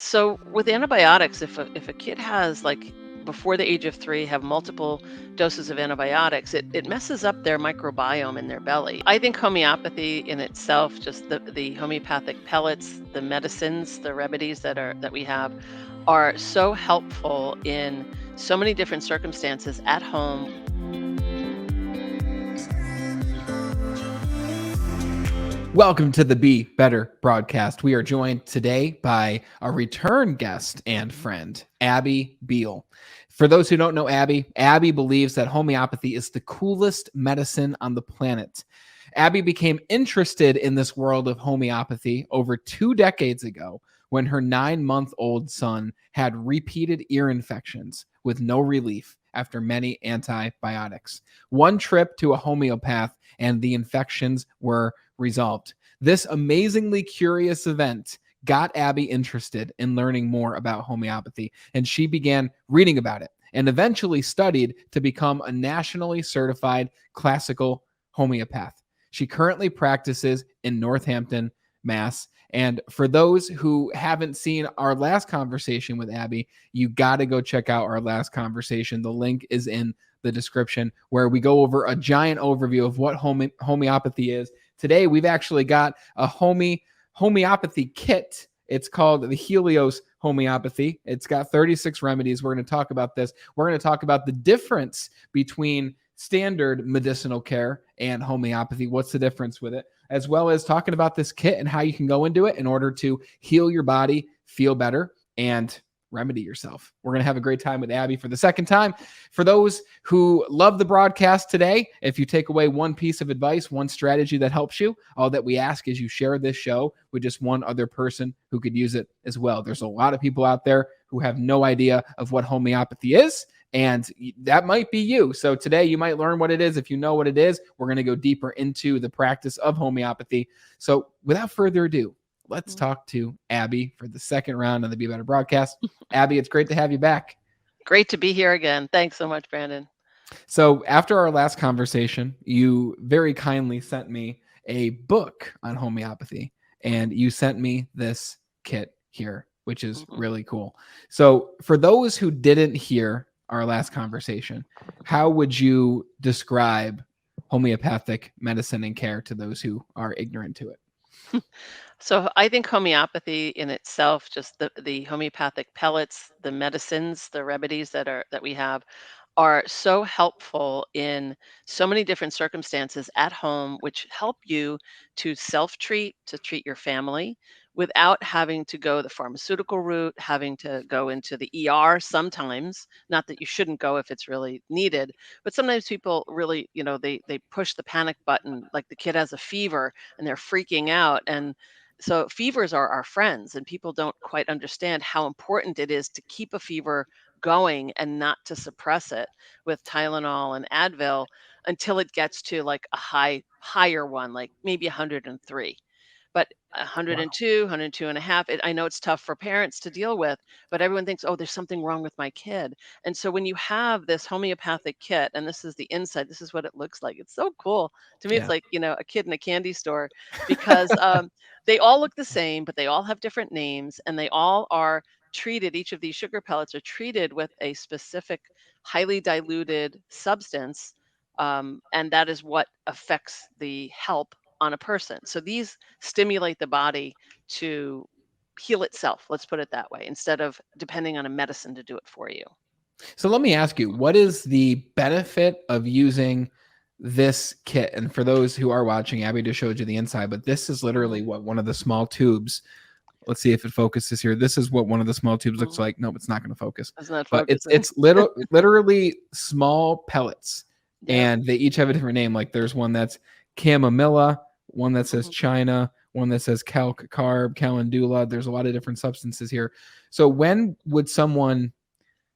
So with antibiotics, if a kid has like before the age of 3 have multiple doses of antibiotics, it messes up their microbiome in their belly. I think homeopathy in itself, just the homeopathic pellets, the medicines, the remedies that we have are so helpful in so many different circumstances at home. Welcome to the Be Better broadcast. We are joined today by a return guest and friend, Abby Beale. For those who don't know Abby believes that homeopathy is the coolest medicine on the planet. Abby became interested in this world of homeopathy over 2 decades ago when her 9-month-old son had repeated ear infections with no relief after many antibiotics. One trip to a homeopath and the infections were resolved. This amazingly curious event got Abby interested in learning more about homeopathy, and she began reading about it and eventually studied to become a nationally certified classical homeopath. She currently practices in Northampton, Mass. And for those who haven't seen our last conversation with Abby, you got to go check out our last conversation. The link is in the description where we go over a giant overview of what homeopathy is. Today, we've actually got a homeopathy kit. It's called the Helios Homeopathy. It's got 36 remedies. We're going to talk about this. We're going to talk about the difference between standard medicinal care and homeopathy. What's the difference with it? As well as talking about this kit and how you can go into it in order to heal your body, feel better, and remedy yourself. We're going to have a great time with Abby for the second time. For those who love the broadcast today, if you take away one piece of advice, one strategy that helps you, all that we ask is you share this show with just one other person who could use it as well. There's a lot of people out there who have no idea of what homeopathy is, and that might be you. So today you might learn what it is. If you know what it is, we're going to go deeper into the practice of homeopathy. So without further ado, let's talk to Abby for the second round of the Be Better broadcast. Abby, it's great to have you back. Great to be here again. Thanks so much, Brandon. So after our last conversation, you very kindly sent me a book on homeopathy, and you sent me this kit here, which is really cool. So for those who didn't hear our last conversation, how would you describe homeopathic medicine and care to those who are ignorant to it? So I think homeopathy in itself, just the homeopathic pellets, the medicines, the remedies that we have are so helpful in so many different circumstances at home, which help you to self-treat, to treat your family without having to go the pharmaceutical route, having to go into the ER sometimes. Not that you shouldn't go if it's really needed, but sometimes people really, they push the panic button, like the kid has a fever and they're freaking out. And so fevers are our friends, and people don't quite understand how important it is to keep a fever going and not to suppress it with Tylenol and Advil until it gets to like a higher one, like maybe 103. But Wow. 102, 102 and a half, I know it's tough for parents to deal with, but everyone thinks, oh, there's something wrong with my kid. And so when you have this homeopathic kit, and this is the inside, this is what it looks like. It's so cool. To me, it's Yeah. like, a kid in a candy store because they all look the same, but they all have different names and they all are treated. Each of these sugar pellets are treated with a specific highly diluted substance. And that is what affects the help on a person. So these stimulate the body to heal itself, let's put it that way, instead of depending on a medicine to do it for you. So let me ask you, what is the benefit of using this kit? And for those who are watching, Abby just showed you the inside, but this is literally Mhm, what one of the small tubes. Let's see if it focuses here. This is what one of the small tubes looks mhm. like. Nope, it's not going to focus. It's not But it's focusing. it's literally small pellets, Yep. and they each have a different name. Like there's one that's chamomilla, one that says Mhm. China, one that says carb, calendula. There's a lot of different substances here. So when would someone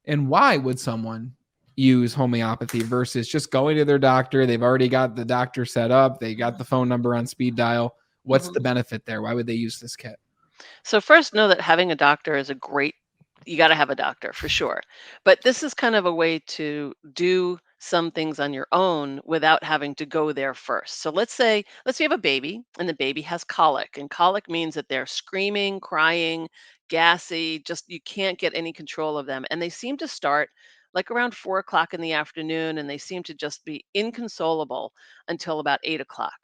and why would someone use homeopathy versus just going to their doctor? They've already got the doctor set up, they got the phone number on speed dial. What's the Mhm. benefit there? Why would they use this kit? So first, know that having a doctor is a great, you got to have a doctor for sure. But this is kind of a way to do some things on your own without having to go there first. So let's say you have a baby and the baby has colic, and colic means that they're screaming, crying, gassy, just you can't get any control of them. And they seem to start like around 4 o'clock in the afternoon, and they seem to just be inconsolable until about 8 o'clock.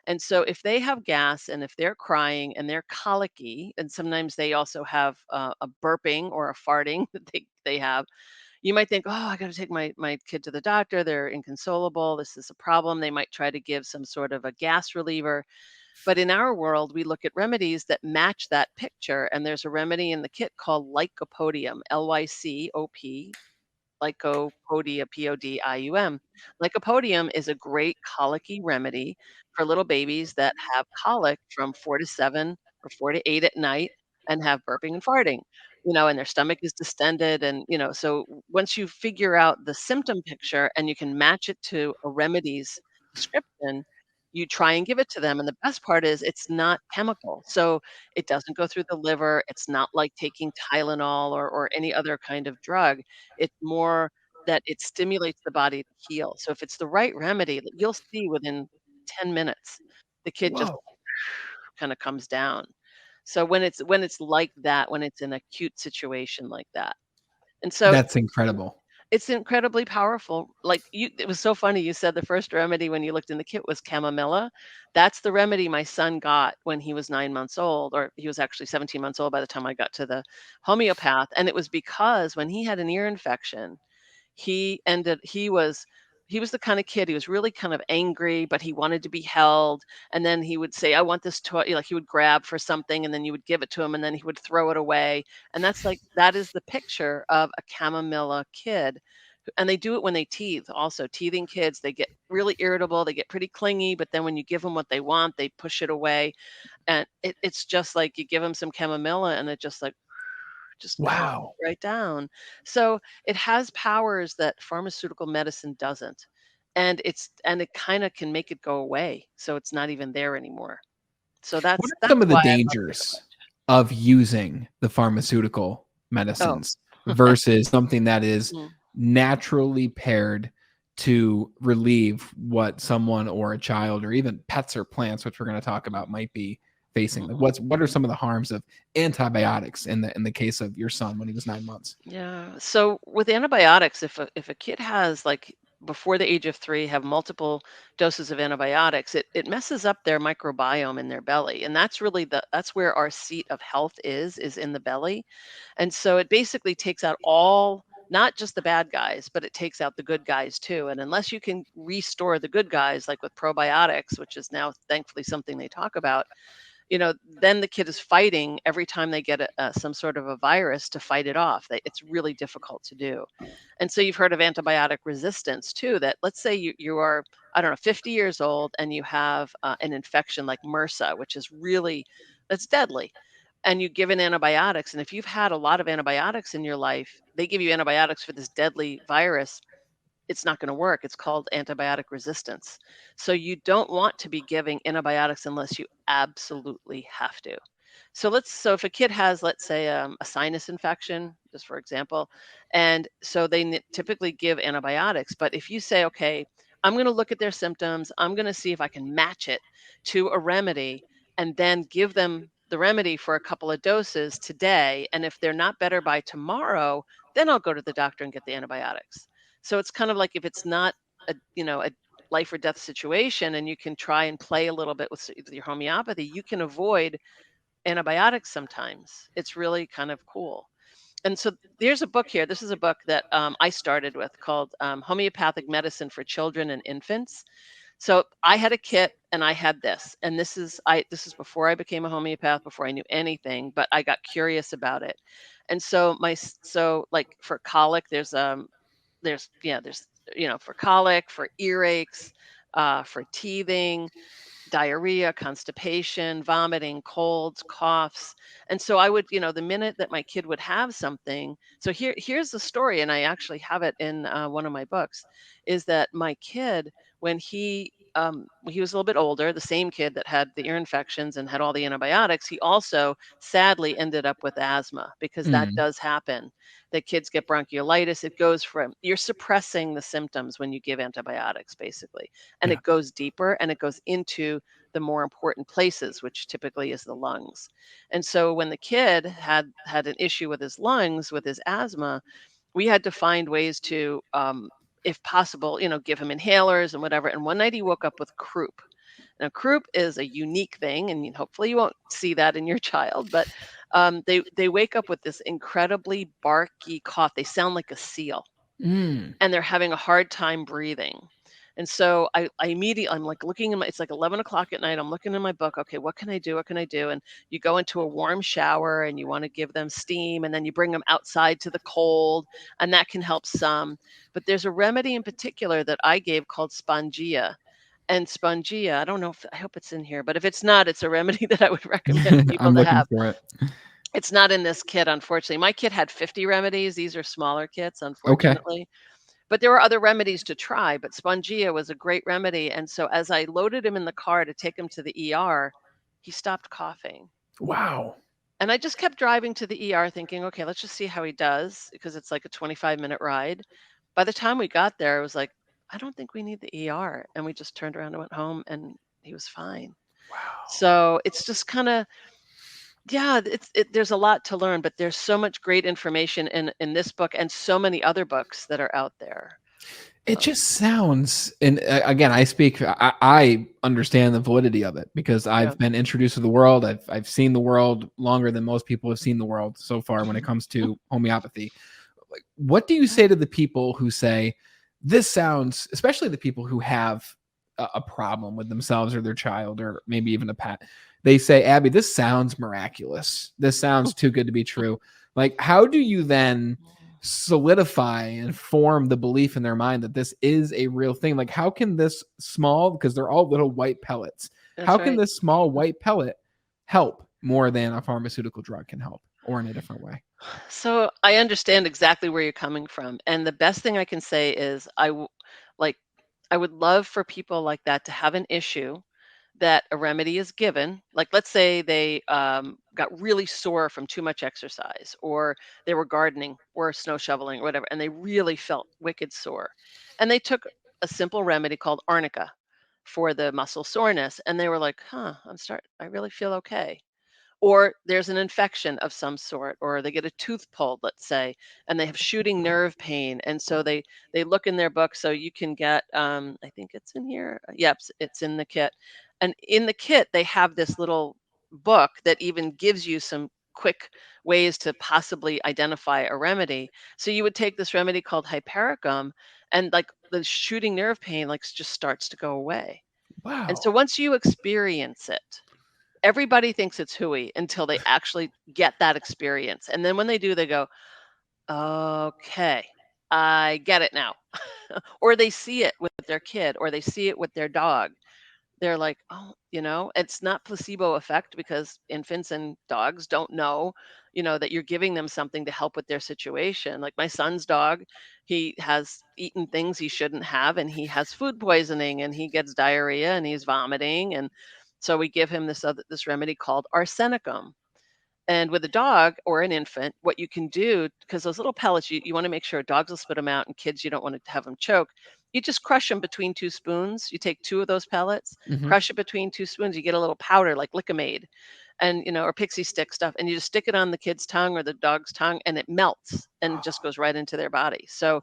And so if they have gas and if they're crying and they're colicky, and sometimes they also have a burping or a farting that they have, you might think, oh, I got to take my kid to the doctor. They're inconsolable. This is a problem. They might try to give some sort of a gas reliever. But in our world, we look at remedies that match that picture. And there's a remedy in the kit called lycopodium, Lycop, Lycopodium, Podium. Lycopodium is a great colicky remedy for little babies that have colic from 4 to 7 or 4 to 8 at night and have burping and farting, and their stomach is distended. And, so once you figure out the symptom picture and you can match it to a remedy's description, you try and give it to them. And the best part is it's not chemical. So it doesn't go through the liver. It's not like taking Tylenol or any other kind of drug. It's more that it stimulates the body to heal. So if it's the right remedy, that you'll see within 10 minutes, the kid just Whoa, kinda comes down. So when it's like that, when it's an acute situation like that. And so that's incredible. it's incredibly powerful. Like, it was so funny, you said the first remedy when you looked in the kit was chamomilla. That's the remedy my son got when he was 9 months old, or he was actually 17 months old by the time I got to the homeopath, and it was because when he had an ear infection, he was the kind of kid, he was really kind of angry, but he wanted to be held, and then he would say, "I want this toy," like, he would grab for something, and then you would give it to him, and then he would throw it away, and that is the picture of a chamomilla kid, and they do it when they teethe also. Teething kids, they get really irritable, they get pretty clingy, but then when you give them what they want, they push it away, and it's just like you give them some chamomilla, and it just like just calms Wow. right down. So it has powers that pharmaceutical medicine doesn't. And it kind of can make it go away. So it's not even there anymore. So What that's are some that's of the why I love it dangers of using the pharmaceutical so much. medicines versus something that is Oh, mm, naturally paired to relieve what someone or a child or even pets or plants, which we're going to talk about, might be facing? Like, mhm. what are some of the harms of antibiotics in the case of your son when he was 9 months? Yeah. So with antibiotics, if a kid has like before the age of 3 have multiple doses of antibiotics, it messes up their microbiome in their belly. And that's where our seat of health is in the belly. And so it basically takes out all, not just the bad guys, but it takes out the good guys too. And unless you can restore the good guys, like with probiotics, which is now thankfully something they talk about, then the kid is fighting every time they get some sort of a virus to fight it off. It's really difficult to do. And so you've heard of antibiotic resistance too, that let's say you are, I don't know, 50 years old and you have an infection like MRSA, which is really, that's deadly. And you give an antibiotics. And if you've had a lot of antibiotics in your life, they give you antibiotics for this deadly virus, it's not going to work. It's called antibiotic resistance. So you don't want to be giving antibiotics unless you absolutely have to. So if a kid has, let's say, a sinus infection, just for example, and so they typically give antibiotics. But if you say, okay, I'm going to look at their symptoms, I'm going to see if I can match it to a remedy, and then give them the remedy for a couple of doses today. And if they're not better by tomorrow, then I'll go to the doctor and get the antibiotics. So it's kind of like if it's not a life or death situation, and you can try and play a little bit with your homeopathy, you can avoid antibiotics sometimes. It's really kind of cool. And so there's a book here. This is a book that I started with called Homeopathic Medicine for Children and Infants. So I had a kit and I had this. And this is before I became a homeopath, before I knew anything, but I got curious about it. And so like for colic, there's for colic, for earaches, for teething, diarrhea, constipation, vomiting, colds, coughs. And so I would, the minute that my kid would have something, so here's the story, and I actually have it in one of my books, is that my kid, when he was a little bit older, the same kid that had the ear infections and had all the antibiotics, he also sadly ended up with asthma, because that Mm, does happen. That kids get bronchiolitis. It goes from, you're suppressing the symptoms when you give antibiotics, basically, and yeah. it goes deeper and it goes into the more important places, which typically is the lungs. And so when the kid had an issue with his lungs, with his asthma, we had to find ways to, if possible, give him inhalers and whatever. And one night he woke up with croup. Now, croup is a unique thing, and hopefully you won't see that in your child, but they wake up with this incredibly barky cough. They sound like a seal, Mm. and they're having a hard time breathing. And so I immediately, I'm like looking in my, it's like 11 o'clock at night. I'm looking in my book. Okay, what can I do? What can I do? And you go into a warm shower and you want to give them steam, and then you bring them outside to the cold, and that can help some. But there's a remedy in particular that I gave called spongia. And spongia, I don't know if, I hope it's in here, but if it's not, it's a remedy that I would recommend people I'm to looking have. for it. It's not in this kit, unfortunately. My kit had 50 remedies. These are smaller kits, Okay. unfortunately. But there were other remedies to try, but spongia was a great remedy. And so as I loaded him in the car to take him to the ER, he stopped coughing. Wow. And I just kept driving to the ER thinking, okay, let's just see how he does, because it's like a 25-minute ride. By the time we got there, I was like, I don't think we need the ER. And we just turned around and went home, and he was fine. Wow. So it's just kind of, yeah, there's a lot to learn, but there's so much great information in this book and so many other books that are out there. It just sounds, and again, I understand the validity of it because Yeah. I've been introduced to the world. I've seen the world longer than most people have seen the world so far when it comes to homeopathy. Like, what do you say to the people who say this sounds, especially the people who have a problem with themselves or their child or maybe even a pet? They say, Abby, this sounds miraculous. This sounds too good to be true. Like, how do you then solidify and form the belief in their mind that this is a real thing? Like, how can this small, because they're all little white pellets, That's how can right. this small white pellet help more than a pharmaceutical drug can help, or in a different way? So I understand exactly where you're coming from, and the best thing I can say is like I would love for people like that to have an issue that a remedy is given. Like, let's say they got really sore from too much exercise, or they were gardening or snow shoveling or whatever, and they really felt wicked sore. And they took a simple remedy called arnica for the muscle soreness, and they were like, huh, I really feel okay. Or there's an infection of some sort, or they get a tooth pulled, let's say, and they have shooting nerve pain, and so they look in their book. So you can get, I think it's in here, yep, it's in the kit. And in the kit they have this little book that even gives you some quick ways to possibly identify a remedy. So you would take this remedy called hypericum, and like the shooting nerve pain like just starts to go away. And so Wow. once you experience it, everybody thinks it's hooey until they actually get that experience. And then when they do, they go, okay, I get it now. Or they see it with their kid, or they see it with their dog. They're like, oh, it's not placebo effect, because infants and dogs don't know, that you're giving them something to help with their situation. Like my son's dog, he has eaten things he shouldn't have, and he has food poisoning, and he gets diarrhea, and he's vomiting. And so we give him this remedy called arsenicum. And with a dog or an infant, what you can do, because those little pellets, you want to make sure dogs will spit them out, and kids, you don't want to have them choke. You just crush them between two spoons. You take two of those pellets, Hmm. crush it between two spoons. You get a little powder like Lickamade, and or pixie stick stuff, and you just stick it on the kid's tongue or the dog's tongue, and it melts and just goes right into their body. So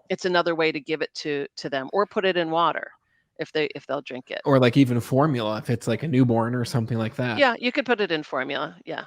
it's another way to give it to them, or put it in water if they'll drink it. Or like even formula if it's like a newborn or something like that. Yeah, you could put it in formula. Yeah,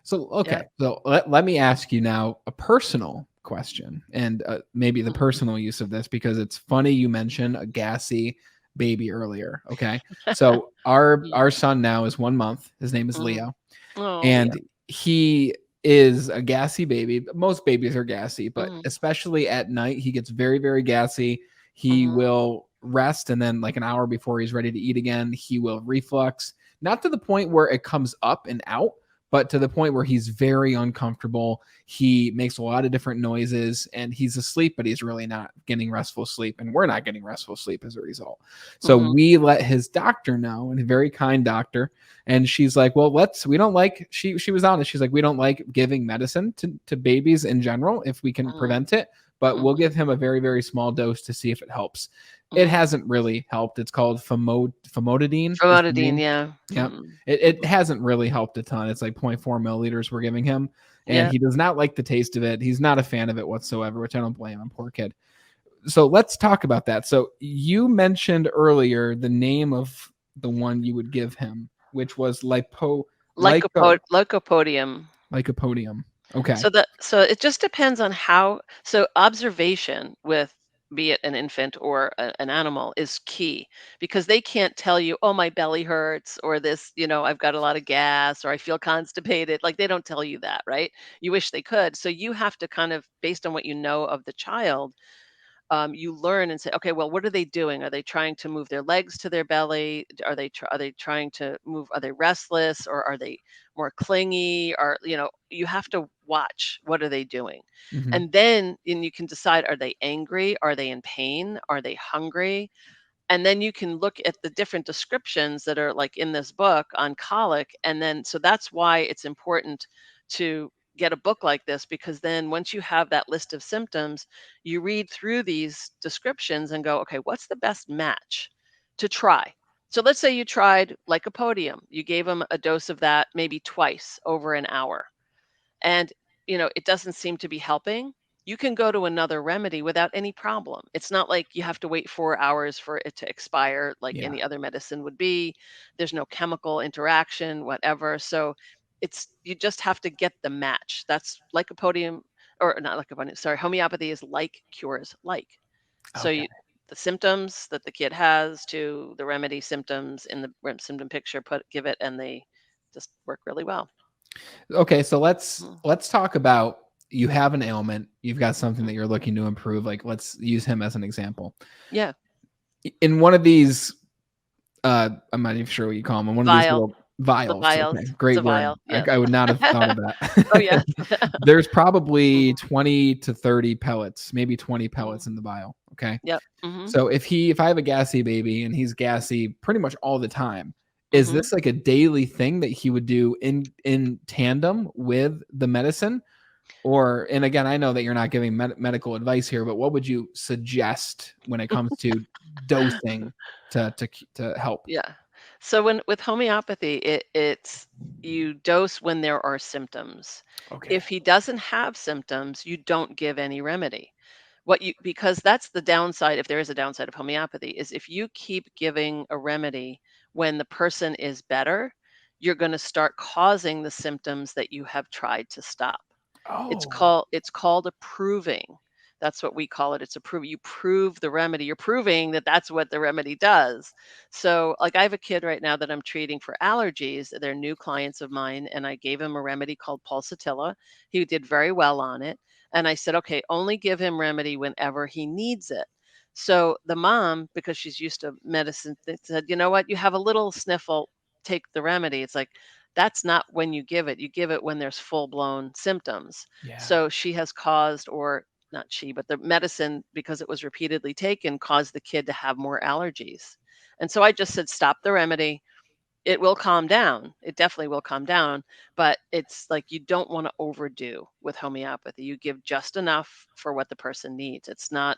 So, yeah. okay. So let me ask you now a personal question and maybe the Mhm. personal use of this, because it's funny you mentioned a gassy baby earlier. Okay. So our Yeah. son now is 1 month. His name is Mhm. Leo, Oh, Leo. and he is a gassy baby. Most babies are gassy, but Mhm, especially at night, he gets very, very gassy. He mhm, will rest, and then like an hour before he's ready to eat again, he will reflux, not to the point where it comes up and out, but to the point where he's very uncomfortable. He makes a lot of different noises, and he's asleep, but he's really not getting restful sleep. And we're not getting restful sleep as a result. So mhm, we let his doctor know, and a very kind doctor. And she's like, well, we don't like, she was honest. She's like, we don't like giving medicine to babies in general if we can mhm, prevent it, but we'll mhm, give him a very, very small dose to see if it helps. It Mhm. hasn't really helped. It's called famotidine is the Famotidine, name. yeah. Yep. Mm. It Mhm. hasn't really helped a ton. It's like 0.4 milliliters we're giving him, and Yeah. he does not like the taste of it. He's not a fan of it whatsoever, which I don't blame him. Poor kid. So let's talk about that. So you mentioned earlier the name of the one you would give him, which was Lycopodium. lycopodium. Okay. So it just depends on how so observation with be it an infant or an animal is key because they can't tell you, oh, my belly hurts or this, I've got a lot of gas or I feel constipated. Like they don't tell you that, right? You wish they could. So you have to kind of, based on what you know of the child, you learn and say, okay, well, what are they doing? Are they trying to move their legs to their belly? Are they trying to move? Are they restless or are they more clingy? Or you have to watch what are they doing, Hmm. and you can decide: are they angry? Are they in pain? Are they hungry? And then you can look at the different descriptions that are like in this book on colic, and then so that's why it's important to get a book like this, because then once you have that list of symptoms, you read through these descriptions and go, okay, what's the best match to try? So let's say you tried lycopodium, you gave them a dose of that maybe twice over an hour, and it doesn't seem to be helping, you can go to another remedy without any problem. It's not like you have to wait 4 hours for it to expire like Yeah. any other medicine would be. There's no chemical interaction, whatever. So you just have to get the match. That's lycopodium, or not lycopodium, sorry, homeopathy is like cures like. So Okay. the symptoms that the kid has to the remedy symptoms in the symptom picture, give it, and they just work really well. Okay, so let's Mhm. let's talk about, you have an ailment, you've got something that you're looking to improve. Like let's use him as an example. Yeah. In one of these, I'm not even sure what you call them, in one of these Vial. little The vials. vials. Okay, It's great a word. vial, yes. I would not have thought of Oh, that. yes. There's probably Mhm, 20 to 30 pellets, maybe 20 mhm. pellets in the vial. Okay. Yep. Mhm, So if I have a gassy baby and he's gassy pretty much all the time, is mhm. this like a daily thing that he would do in tandem with the medicine? Or, and again, I know that you're not giving medical advice here, but what would you suggest when it comes to dosing to help? Yeah. So when with homeopathy, it's you dose when there are symptoms. If Okay. he doesn't have symptoms, you don't give any remedy. Because that's the downside, if there is a downside of homeopathy, is if you keep giving a remedy when the person is better, you're going to start causing the symptoms that you have tried to stop. Oh, It's called approving. That's what we call it. It's you prove the remedy. You're proving that that's what the remedy does. So, like I have a kid right now that I'm treating for allergies. They're new clients of mine, and I gave him a remedy called pulsatilla. He did very well on it. And I said, okay, only give him remedy whenever he needs it. So the mom, because she's used to medicine, said, you know what, you have a little sniffle, take the remedy. It's like, that's not when you give it. You give it when there's full blown symptoms. yeah. So she has caused, or not she, but the medicine, because it was repeatedly taken, caused the kid to have more allergies. And so I just said, stop the remedy. It will calm down. It definitely will calm down. But it's like you don't want to overdo with homeopathy. You give just enough for what the person needs. It's not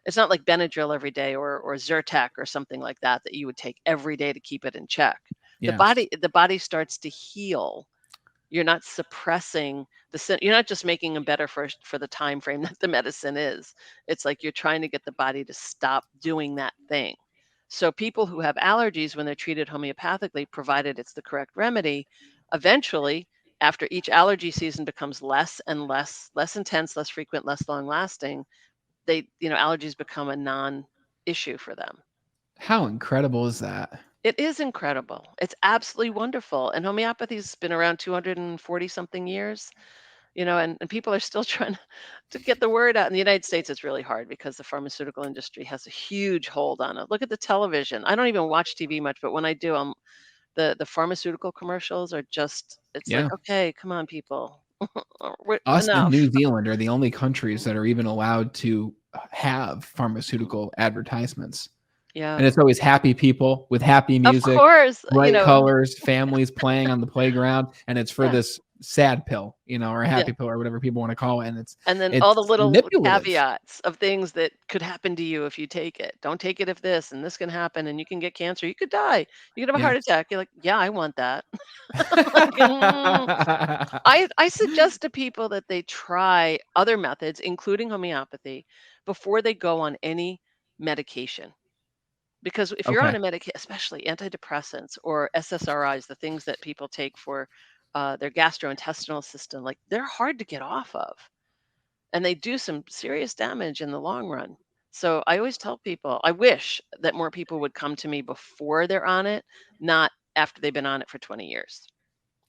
like Benadryl every day, or Zyrtec or something like that that you would take every day to keep it in check. Yes. The body starts to heal. You're not suppressing you're not just making them better for the time frame that the medicine is. It's like you're trying to get the body to stop doing that thing. So people who have allergies, when they're treated homeopathically, provided it's the correct remedy, eventually, after each allergy season becomes less and less intense, less frequent, less long lasting, allergies become a non-issue for them. How incredible is that? It is incredible. It's absolutely wonderful. And homeopathy's been around 240 something years, and people are still trying to get the word out. In the United States, it's really hard because the pharmaceutical industry has a huge hold on it. Look at the television. I don't even watch TV much, but when I do, the pharmaceutical commercials are just, it's like, Yeah. okay, come on, people. Us and Enough. New Zealand are the only countries that are even allowed to have Mhm. pharmaceutical advertisements. Yeah. And it's always happy people with happy Of music, course, bright colors, families playing on the playground, and it's for yeah, this sad pill, or a yeah. happy pill or whatever people want to call it. And it's And then all the it's little manipulative. caveats of things that could happen to you if you take it. Don't take it if this and this can happen and you can get cancer. You could die. You could have a heart Yes. attack. You're like, yeah, I want that. Like, I suggest to people that they try other methods, including homeopathy, before they go on any medication. Because if you're on Okay. a medication, especially antidepressants or SSRIs, the things that people take for their gastrointestinal system, like they're hard to get off of and they do some serious damage in the long run. So I always tell people, I wish that more people would come to me before they're on it, not after they've been on it for 20 years.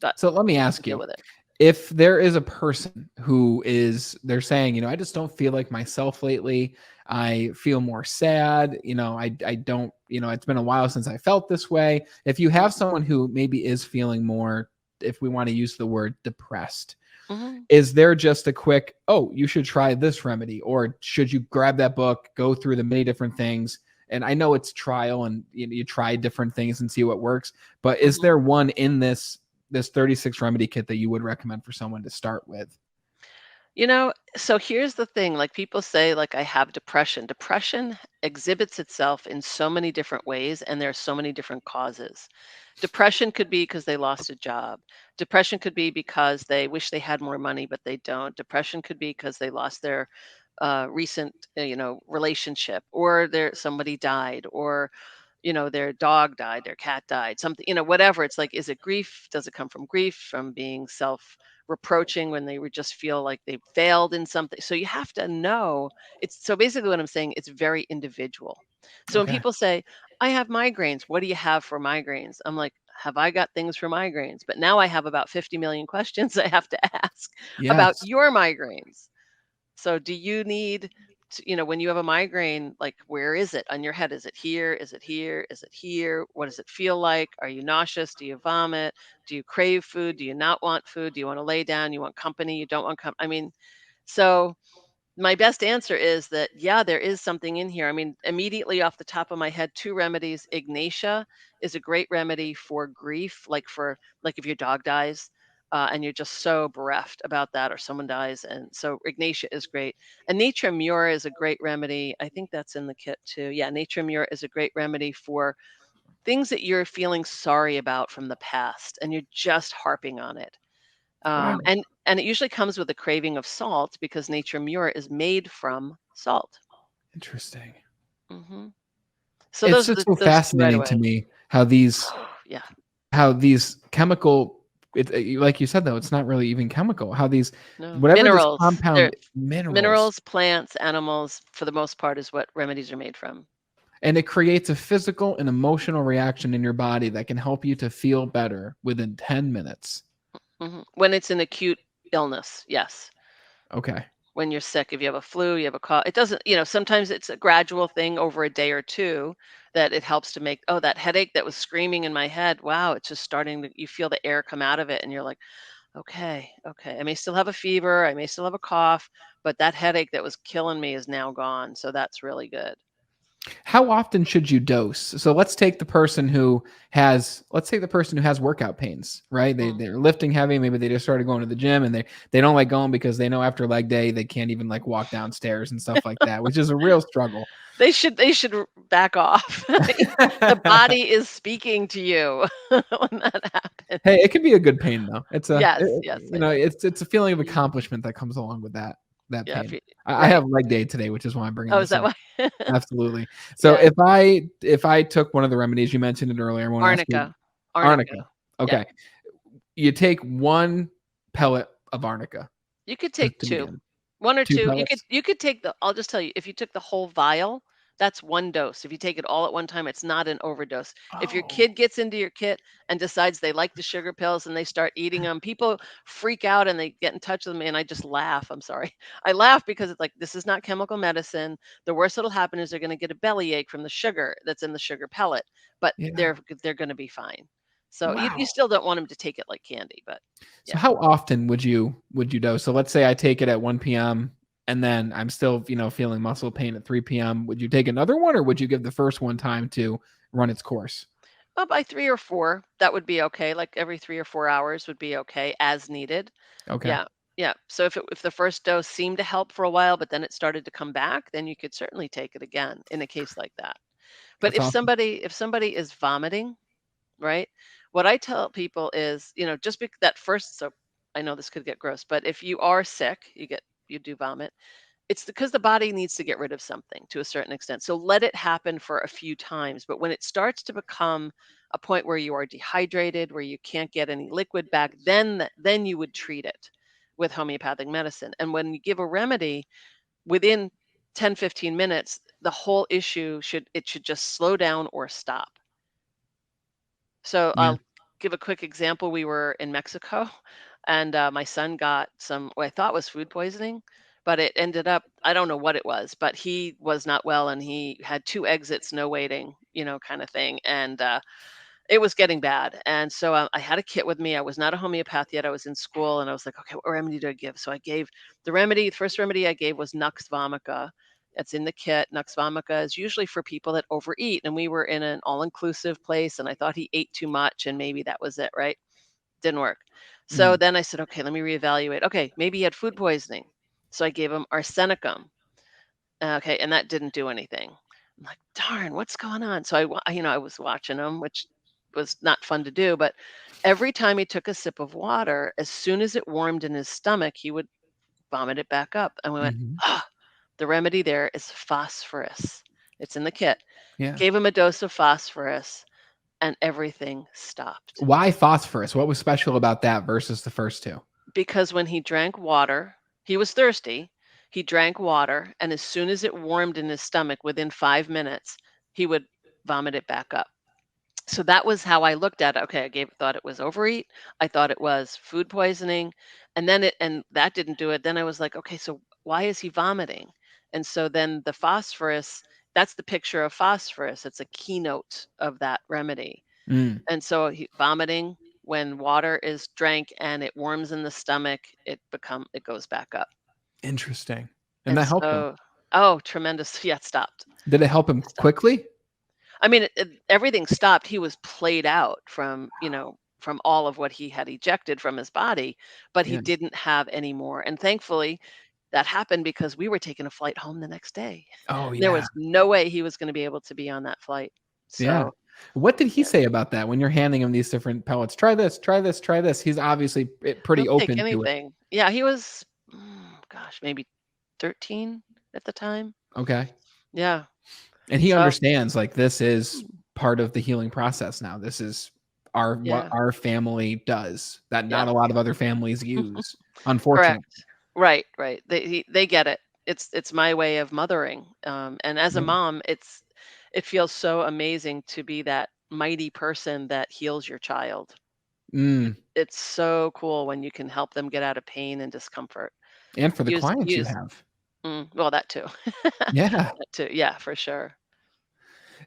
But So let me you have to ask deal you, with it. if there is a person who is, they're saying, I just don't feel like myself lately. I feel more sad. I don't, it's been a while since I felt this way. If you have Mhm. someone who maybe is feeling more, if we want to use the word depressed, Mhm. is there just a quick, oh, you should try this remedy? Or should you grab that book, go through the many different things? And I know it's trial and you try different things and see what works, but is Mhm. there one in this 36 remedy kit that you would recommend for someone to start with? So here's the thing, like people say like I have depression. Depression exhibits itself in so many different ways and there are so many different causes. Depression could be because they lost a job. Depression could be because they wish they had more money but they don't. Depression could be because they lost their recent relationship or their somebody died or their dog died, their cat died, something, whatever. It's like, is it grief? Does it come from grief, from being self reproaching when they would just feel like they failed in something? So you have to know. It's so basically what I'm saying, it's very individual. So when Okay. people say, I have migraines, what do you have for migraines? I'm like, have I got things for migraines? But now I have about 50 million questions I have to ask about Yes. your migraines. So do you need when you have a migraine, like where is it on your head? Is it here? Is it here? Is it here? What does it feel like? Are you nauseous? Do you vomit? Do you crave food? Do you not want food? Do you want to lay down? You want company? You don't want company? I mean, so my best answer is that, yeah, there is something in here. I mean, immediately off the top of my head, 2 remedies. Ignatia is a great remedy for grief, like if your dog dies, and you're just so bereft about that or someone dies, and so Ignatia is great. And Nature Mura is a great remedy. I think that's in the kit too. Yeah, Nature Mura is a great remedy for things that you're feeling sorry about from the past, and you're just harping on it. Wow. And it usually comes with a craving of salt because Nature Mura is made from salt. Interesting. Mhm. So It's those are just so those 2 right fascinating to away. me how these Yeah. how these chemical like you said though, it's not really even chemical. How these No. whatever this Minerals. They're compound minerals, minerals, plants, animals, for the most part, is what remedies are made from. and it creates a physical and emotional reaction in your body that can help you to feel better within 10 minutes. Mhm. When it's an acute illness, yes. Okay. When you're sick, if you have a flu, you have a cough, it doesn't, sometimes it's a gradual thing over a day or 2 that it helps to make, "Oh, that headache that was screaming in my head, wow, it's just starting to," you feel the air come out of it and you're like, "Okay, okay. I may still have a fever, I may still have a cough, but that headache that was killing me is now gone." So that's really good. How often should you dose? So let's take the person who has workout pains, right? Mm. They're lifting heavy, maybe they just started going to the gym and they don't like going because they know after leg day they can't even like walk downstairs and stuff like that, which is a real struggle. They should back off. The body is speaking to you when that Hey, happens. it can be a good pain though. Yes, yes, I know. It's a feeling of Mhm. accomplishment that comes along with that Yeah, if pain. you I right. have leg day today, which is why I'm bringing Oh, is this that up. why? Absolutely. So Yeah. if I took one of the remedies you mentioned it earlier, I won't ask you. Arnica. Arnica. Arnica. Yeah. Okay. You take one pellet of arnica You could to, take to 2. begin. 1 or Two 2. You could pellets. you could take the I'll just tell you, if you took the whole vial, that's 1 dose. If you take it all at one time, it's not an overdose. If your Oh, kid gets into your kit and decides they like the sugar pills and they start eating them, people freak out and they get in touch with me and I just laugh. I'm sorry. I laugh because it's like, this is not chemical medicine. The worst that'll happen is they're gonna get a bellyache from the sugar that's in the sugar pellet, but yeah. they're gonna be fine. So you Wow. still don't want them to take it like candy, but So yeah. how often would you dose? So let's say I take it at 1 p.m. and then I'm still, feeling muscle pain at 3 p.m., would you take another one, or would you give the first one time to run its course? Well, by 3 or 4, that would be okay, like, every 3 or 4 hours would be okay as needed. Okay. Yeah, yeah. So if the first dose seemed to help for a while, but then it started to come back, then you could certainly take it again in a case like that. But That's awesome. if somebody is vomiting, right? What I tell people is, just that first, so I know this could get gross, but if you are sick, you do vomit, it's because the body needs to get rid of something to a certain extent. So let it happen for a few times. But when it starts to become a point where you are dehydrated, where you can't get any liquid back, then you would treat it with homeopathic medicine. And when you give a remedy, within 10, 15 minutes, the whole issue should just slow down or stop. So Yeah. I'll give a quick example. We were in Mexico, and my son got what I thought was food poisoning, but it ended up, I don't know what it was, but he was not well, and he had two exits, no waiting, kind of thing. And it was getting bad. And so I had a kit with me. I was not a homeopath yet. I was in school, and I was like, okay, what remedy do I give? So I gave the first remedy I gave was Nux vomica. It's in the kit. Nux vomica is usually for people that overeat. And we were in an all inclusive place, and I thought he ate too much, and maybe that was it, right? Didn't work. So Mm. then I said, okay, let me reevaluate. Okay, maybe he had food poisoning. So I gave him arsenicum. Okay, and that didn't do anything. I'm like, "Darn, what's going on?" So I was watching him, which was not fun to do, but every time he took a sip of water, as soon as it warmed in his stomach, he would vomit it back up. And we went, Hmm. "Ah, the remedy there is phosphorus. It's in the kit." Yeah. Gave him a dose of phosphorus, and everything stopped. Why phosphorus? What was special about that versus the first two? Because when he drank water, he was thirsty. He drank water, and as soon as it warmed in his stomach, within 5 minutes, he would vomit it back up. So that was how I looked at it. Okay, thought it was overeat. I thought it was food poisoning, and that didn't do it. Then I was like, okay, so why is he vomiting? And so then the phosphorus, that's the picture of phosphorus. It's a keynote of that remedy. Mm, And so vomiting, when water is drank and it warms in the stomach, it goes back up. interesting. And And that helped him. so, oh, tremendous. Yeah, it stopped. Did it help him It stopped. quickly? I mean, everything stopped. He was played out from all of what he had ejected from his body, but he Yeah. didn't have any more. And thankfully, that happened because we were taking a flight home the next day. Oh, There yeah. was no way he was going to be able to be on that flight. Yeah. So, What did he yeah, say about that when you're handing him these different pellets? Try this, try this, try this. He's obviously he'll pretty take open to it. anything. Yeah, he was, gosh, maybe 13 at the time. Okay. Yeah. And he So, understands like this is mm, part of the healing process now. This is what yeah, our family does that yeah, not a lot of other families use, correct. unfortunately. Right, right. They get it. It's my way of mothering. And as a Yeah. mom, it feels so amazing to be that mighty person that heals your child. Mm. It's so cool when you can help them get out of pain and discomfort. And for the clients you Use have. well, that too. Yeah. That too. Yeah, for sure.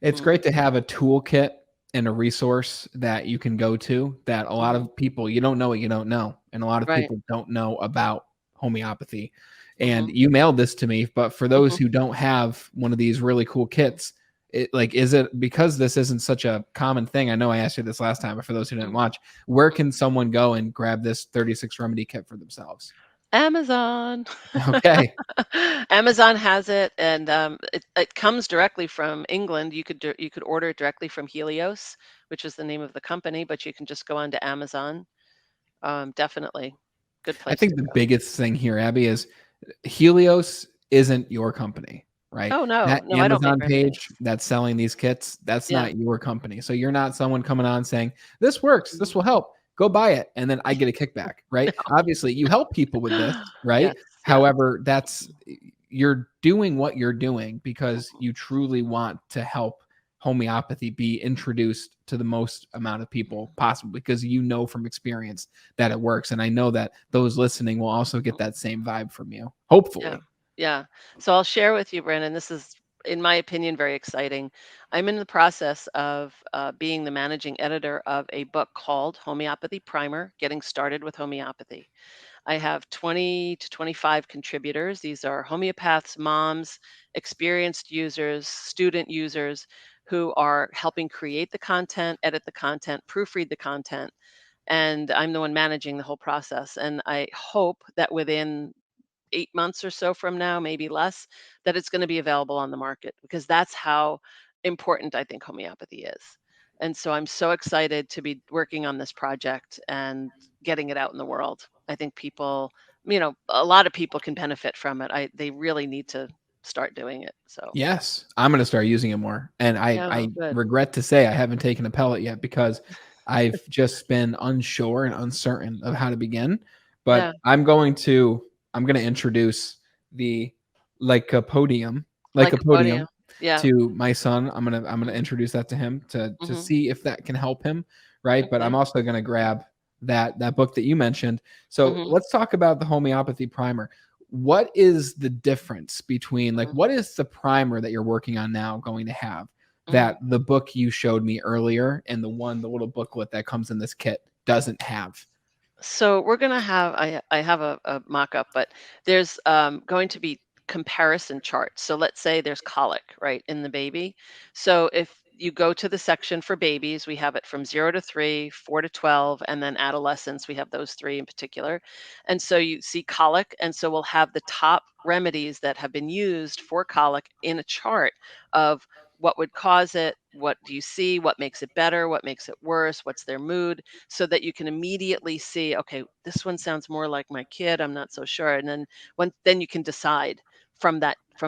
It's Mm, great to have a toolkit and a resource that you can go to that a lot mhm. of people you don't know what you don't know, and a lot of Right. people don't know about homeopathy. And Mhm. you mailed this to me, but for those Mhm. who don't have one of these really cool kits, is it because this isn't such a common thing? I know I asked you this last time, but for those who didn't Mhm. watch, where can someone go and grab this 36 remedy kit for themselves? Amazon. Okay. Amazon has it, and it comes directly from England. You could order it directly from Helios, which is the name of the company, but you can just go onto Amazon. Definitely, good I place to think the go. biggest thing here, Abby, is Helios isn't your company, right? Oh no, That no, I don't make Amazon page remedies. that's selling these kits, that's Yeah. not your company. So you're not someone coming on saying, "This works, this Mhm. will help. Go buy it." And then I get a kickback, right? Obviously, you help people with this, right? Yes, yes. However, you're doing what you're doing because you truly want to help homeopathy be introduced to the most amount of people possible because you know from experience that it works. And I know that those listening will also get that same vibe from you, Yeah, hopefully. yeah. So I'll share with you, Brandon. This is, in my opinion, very exciting. I'm in the process of being the managing editor of a book called Homeopathy Primer: Getting Started with Homeopathy. I have 20 to 25 contributors. These are homeopaths, moms, experienced users, student users who are helping create the content, edit the content, proofread the content, and I'm the one managing the whole process. And I hope that within 8 months or so from now, maybe less, that it's going to be available on the market because that's how important I think homeopathy is. And so I'm so excited to be working on this project and getting it out in the world. I think people, a lot of people can benefit from it. They really need to start doing it. So, Yes, I'm gonna start using it more, and I yeah, oh, I good. regret to say I haven't taken a pellet yet because I've just been unsure and uncertain of how to begin, but Yeah, I'm gonna introduce the lycopodium like a lycopodium podium. Yeah. to my son. I'm gonna introduce that to him to Hmm. see if that can help him, right? But I'm Okay. also gonna grab that book that you mentioned. So Hmm. let's talk about the homeopathy primer. What is the difference between, like, what is the primer that you're working on now going to have Hmm. that the book you showed me earlier and the little booklet that comes in this kit doesn't have? So we're gonna have I have a mock-up, but there's going to be comparison charts. So let's say there's colic, right, in the baby. So if you go to the section for babies, we have it from 0 to 3, 4 to 12, and then adolescents. We have those three in particular. And so you see colic, and so we'll have the top remedies that have been used for colic in a chart of what would cause it, what do you see, what makes it better, what makes it worse, what's their mood, so that you can immediately see, okay, this one sounds more like my kid, I'm not so sure. And then you can decide from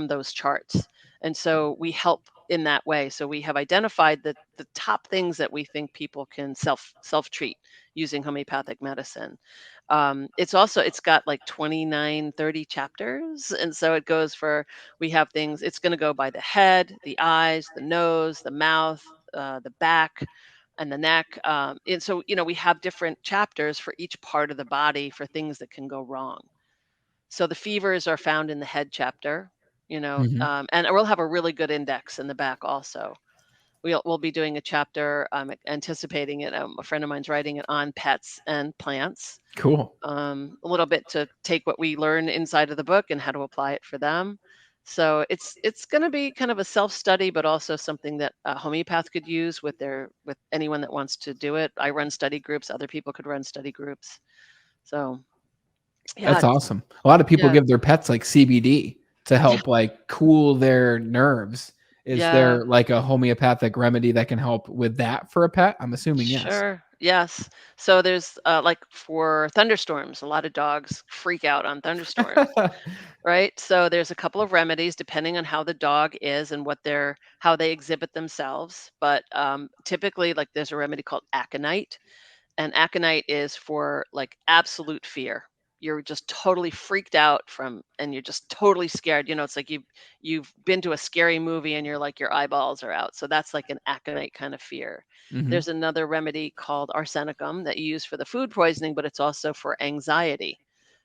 those charts. And so we help in that way. So we have identified the top things that we think people can self treat using homeopathic medicine. It's got like 29, 30 chapters. And so it goes for, we have things, it's going to go by the head, the eyes, the nose, the mouth, the back, and the neck. And so, we have different chapters for each part of the body for things that can go wrong. So the fevers are found in the head chapter, Mhm. and we'll have a really good index in the back also. We'll be doing a chapter. I'm anticipating it. A friend of mine's writing it on pets and plants, Cool. a little bit to take what we learn inside of the book and how to apply it for them. So it's going to be kind of a self study, but also something that a homeopath could use with anyone that wants to do it. I run study groups; other people could run study groups. So yeah, That's awesome. A lot of people yeah, give their pets, like, CBD to yeah, help, like, cool their nerves. Is yeah. there, like, a homeopathic remedy that can help with that for a pet? I'm assuming yes. Sure. Yes. So there's like for thunderstorms, a lot of dogs freak out on thunderstorms. Right? So there's a couple of remedies depending on how the dog is and how they exhibit themselves. But typically, like there's a remedy called aconite, and aconite is for like absolute fear. You're just totally freaked out and you're just totally scared. It's like you've been to a scary movie and you're like your eyeballs are out. So that's like an aconite kind of fear. Mhm. There's another remedy called arsenicum that you use for the food poisoning, but it's also for anxiety.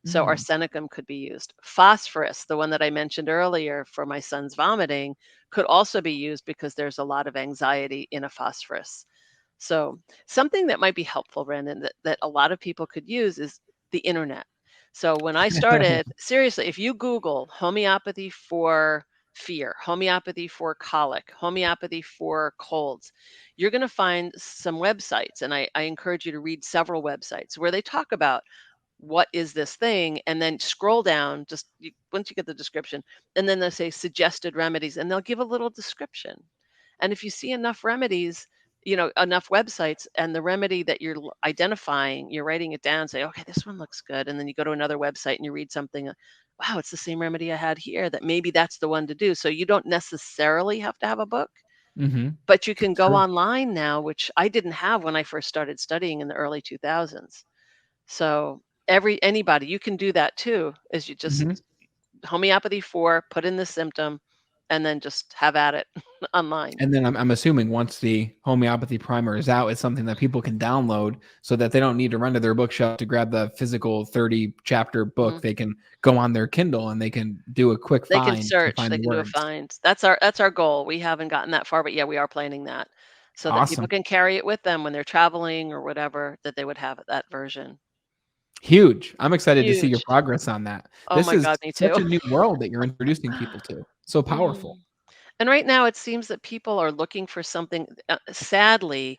So Mm. arsenicum could be used. Phosphorus, the one that I mentioned earlier for my son's vomiting, could also be used because there's a lot of anxiety in a phosphorus. So, something that might be helpful, Brandon, that a lot of people could use is the internet. So, when I started, seriously, if you Google homeopathy for fear, homeopathy for colic, homeopathy for colds, you're going to find some websites. And I encourage you to read several websites where they talk about what is this thing, and then scroll down once you get the description, and then they'll say suggested remedies, and they'll give a little description. And if you see enough remedies, enough websites, and the remedy that you're identifying, you're writing it down, say, okay, this one looks good. And then you go to another website and you read something, wow, it's the same remedy I had here, that maybe that's the one to do. So you don't necessarily have to have a book, Mhm. but you can That's go true. online now, which I didn't have when I first started studying in the early 2000s. So anybody, you can do that too, is you just Mhm. homeopathy for, put in the symptom, and then just have at it online. And then I'm assuming once the homeopathy primer is out, it's something that people can download so that they don't need to run to their bookshelf to grab the physical 30 chapter book. Mhm. They can go on their Kindle and they can do a quick They can find to search, find they the can do a words. find. That's our goal. We haven't gotten that far, but yeah, we are planning that so that people Awesome. can carry it with them when they're traveling or whatever, that they would have that version. Huge. I'm excited to see your Huge. progress on that. Oh This my is God, me such too. a new world that you're introducing people to. So powerful. Mhm. And right now, it seems that people are looking for something. Sadly,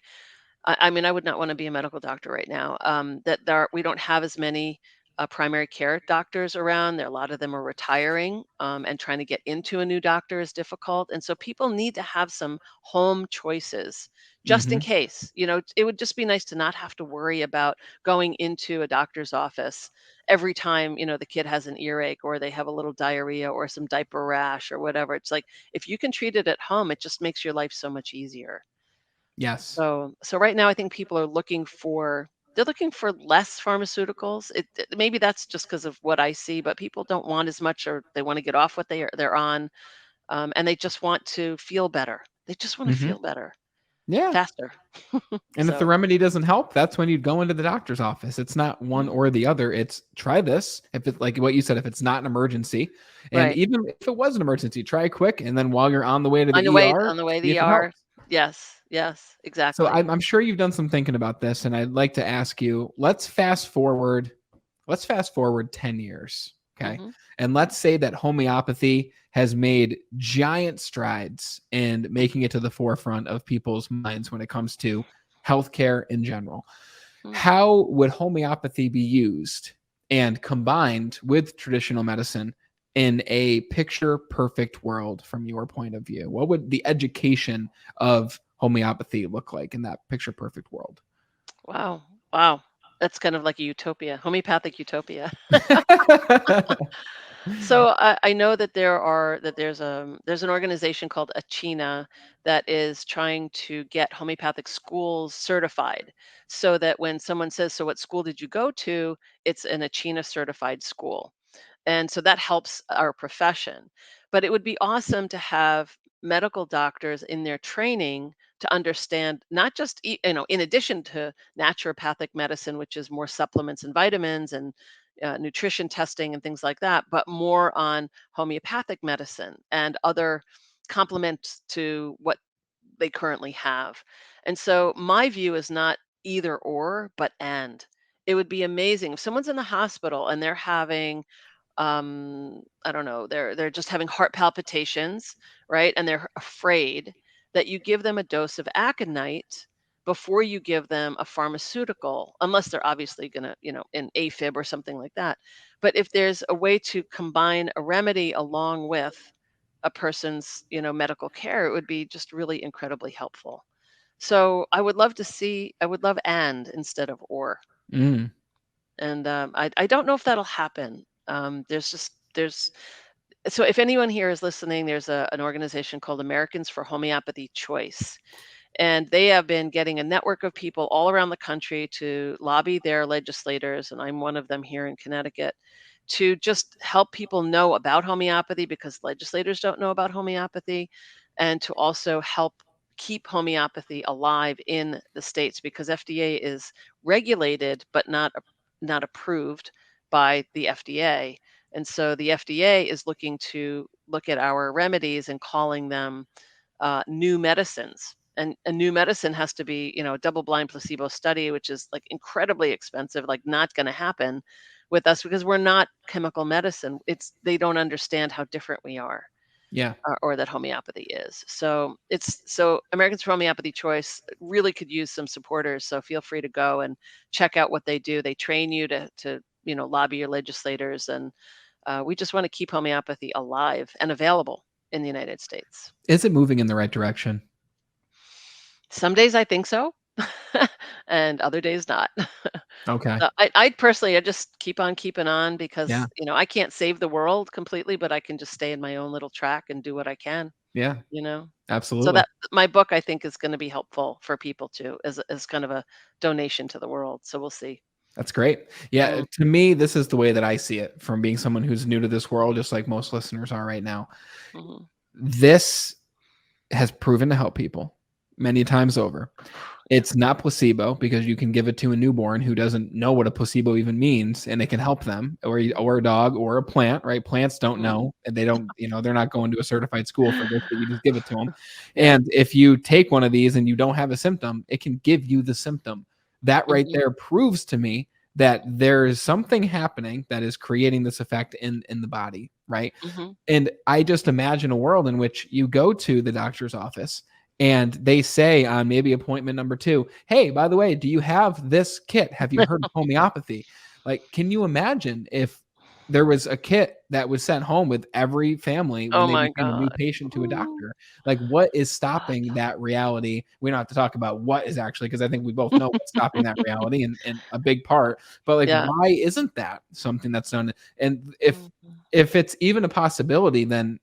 I mean, I would not want to be a medical doctor right now. That we don't have as many primary care doctors around. There, a lot of them are retiring, and trying to get into a new doctor is difficult. And so people need to have some home choices just in Hmm. case. It would just be nice to not have to worry about going into a doctor's office every time, the kid has an earache or they have a little diarrhea or some diaper rash or whatever. It's like if you can treat it at home, it just makes your life so much easier. Yes. So right now I think people are looking for less pharmaceuticals. Maybe that's just because of what I see, but people don't want as much, or they want to get off what they're on, and they just want to feel better. They just want to Hmm. feel better Yeah. faster. And if the So, remedy doesn't help, that's when you'd go into the doctor's office. It's not one mhm, or the other. It's try this. If it's like what you said, if it's not an emergency, and right. even if it was an emergency, try quick. And then while you're on the way to On the the way ER, on the way to see the if it ER. helps. Yes, yes, So exactly. I'm sure you've done some thinking about this, and I'd like to ask you, let's fast forward. Let's fast forward 10 years. Okay. Mhm, And let's say that homeopathy has made giant strides in making it to the forefront of people's minds when it comes to healthcare in general. mm. How would homeopathy be used and combined with traditional medicine in a picture perfect world from your point of view? What would the education of homeopathy look like in that picture perfect world? Wow, wow. That's kind of like a utopia, homeopathic utopia. So I know that there's an organization called Achina that is trying to get homeopathic schools certified, so that when someone says, "So what school did you go to?" It's an Achina certified school. And so that helps our profession. But it would be awesome to have medical doctors in their training to understand, not just in addition to naturopathic medicine, which is more supplements and vitamins and nutrition testing and things like that, but more on homeopathic medicine and other complements to what they currently have. And so my view is not either or, but and. It would be amazing if someone's in the hospital and they're having, I don't know, they're just having heart palpitations, right? And they're afraid, that you give them a dose of aconite before you give them a pharmaceutical, unless they're obviously going to, in AFib or something like that. But if there's a way to combine a remedy along with a person's, medical care, it would be just really incredibly helpful. So I would love and instead of or. Mm, And I don't know if that'll happen. There's so if anyone here is listening, there's an organization called Americans for Homeopathy Choice, and they have been getting a network of people all around the country to lobby their legislators, and I'm one of them here in Connecticut, to just help people know about homeopathy because legislators don't know about homeopathy, and to also help keep homeopathy alive in the states because FDA is regulated but not approved by the FDA. And so the FDA is looking to look at our remedies and calling them new medicines. And a new medicine has to be, a double-blind placebo study, which is like incredibly expensive, like not going to happen with us because we're not chemical medicine. They don't understand how different we are, yeah. or that homeopathy is. So Americans for Homeopathy Choice really could use some supporters. So feel free to go and check out what they do. They train you to lobby your legislators, and we just want to keep homeopathy alive and available in the United States. Is it moving in the right direction? Some days I think so, and other days not. Okay. I personally, I just keep on keeping on Yeah. because, I can't save the world completely, but I can just stay in my own little track and do what I can, Yeah. you know? So Absolutely. that my book, I think, is gonna be helpful for people too, as kind of a donation to the world, so we'll see. That's great. Yeah, Mm, to me, this is the way that I see it from being someone who's new to this world, just like most listeners are right now. mhm. This has proven to help people many times over. Yeah. It's not placebo because you can give it to a newborn who doesn't know what a placebo even means, and it can help them, or a dog or a plant, right? Plants don't Mhm. know, and they don't, they're not going to a certified school for this, but you just give it to them. Yeah. And if you take one of these and you don't have a symptom, it can give you the symptom. That right Mhm. there proves to me that there is something happening that is creating this effect in the body, right? Mhm. And I just imagine a world in which you go to the doctor's office and they say on maybe appointment number 2, hey, by the way, do you have this kit? Have you heard of homeopathy? Like, can you imagine if there was a kit that was sent home with every family when Oh they my became a new god. patient to a Ooh, doctor? Like, what is god. stopping that reality? We don't have to talk about what is actually, because I think we both know what's stopping that reality and a big part. But like, Yeah. why isn't that something that's done? And Mhm. if it's even a possibility, then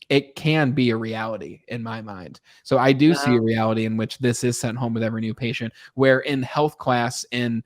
it can be a reality in my mind. So I do see Yeah. a reality in which this is sent home with every new patient, where in health class in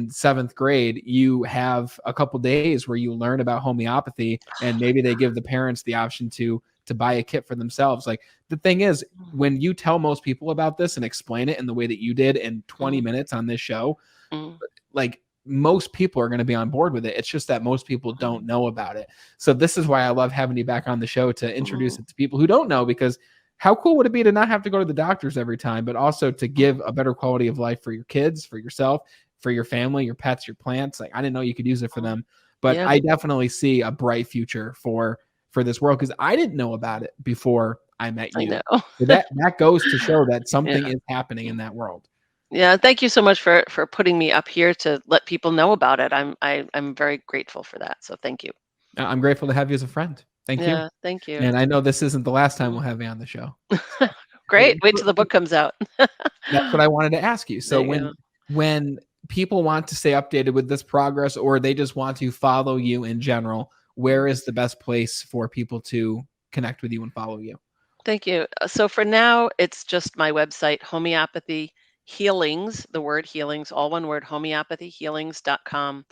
7th grade, you have a couple days where you learn about homeopathy, and maybe they give the parents the option to buy a kit for themselves. Like, the thing is, Mhm. when you tell most people about this and explain it in the way that you did in 20 Mhm. minutes on this show, Mhm. like, most people are going to be on board with it. It's just that most people don't Mhm. know about it. So this is why I love having you back on the show to introduce Mhm. it to people who don't know, because how cool would it be to not have to go to the doctors every time, but also to give a better quality of life for your kids, for yourself, for your family, your pets, your plants. Like, I didn't know you could use it for Mhm. them, but Yeah, I definitely see a bright future for this world, because I didn't know about it before I met I you. know. So that goes to show that something Yeah. is happening in that world. Yeah, thank you so much for putting me up here to let people know about it. I'm very grateful for that, so thank you. I'm grateful to have you as a friend. Thank you. Yeah, thank you. And I know this isn't the last time Mhm. we'll have you on the show. So, Great, wait till the book comes out. that's what I wanted to ask you. So There you go. when people want to stay updated with this progress, or they just want to follow you in general, Mm. where is the best place for people to connect with you and follow you? Thank you. So for now, it's just my website, Homeopathy Healings, the word healings, all one word, homeopathyhealings.com.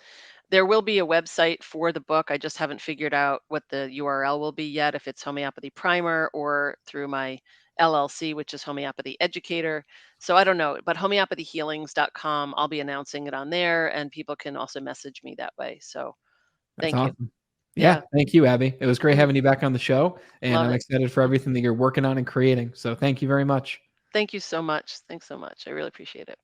There will be a website for the book. I just haven't figured out what the URL will be yet, if it's Homeopathy Primer or through my LLC, which is Homeopathy Educator. So I don't know, but homeopathyhealings.com, I'll be announcing it on there, and people can also message me that way. So That's thank you. awesome. Yeah, Yeah. thank you, Abby. It was great Mm, having you back on the show, and love I'm it. excited for everything that you're working on and creating. So thank you very much. Thank you so much. Thanks so much. I really appreciate it.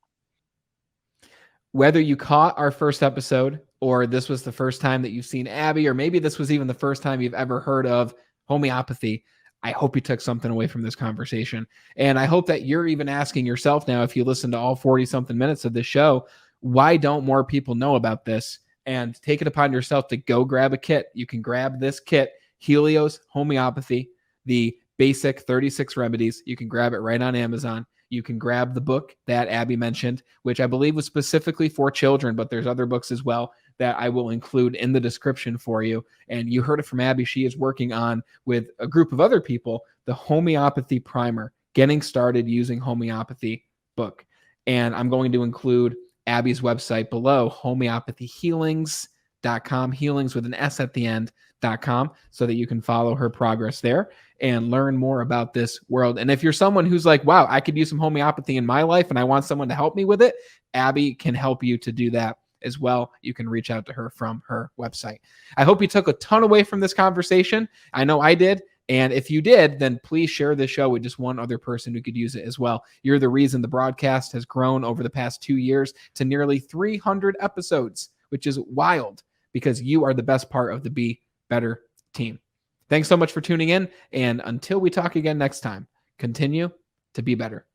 Whether you caught our first episode, or this was the first time that you've seen Abby, or maybe this was even the first time you've ever heard of homeopathy, I hope you took something away from this conversation. And I hope that you're even asking yourself now, if you listen to all 40 something minutes of this show, why don't more people know about this? And take it upon yourself to go grab a kit. You can grab this kit, Helios Homeopathy, the basic 36 remedies. You can grab it right on Amazon. You can grab the book that Abby mentioned, which I believe was specifically for children, but there's other books as well that I will include in the description for you. And you heard it from Abby. She is working on, with a group of other people, the Homeopathy Primer, Getting Started Using Homeopathy book. And I'm going to include Abby's website below, homeopathyhealings.com, healings with an S at the end.com, so that you can follow her progress there and learn more about this world. And if you're someone who's like, wow, I could use some homeopathy in my life and I want someone to help me with it, Abby can help you to do that as well. You can reach out to her from her website. I hope you took a ton away from this conversation. I know I did. And if you did, then please share this show with just one other person who could use it as well. You're the reason the broadcast has grown over the past 2 years to nearly 300 episodes, which is wild, because you are the best part of the Be Better team. Thanks so much for tuning in. And until we talk again next time, continue to be better.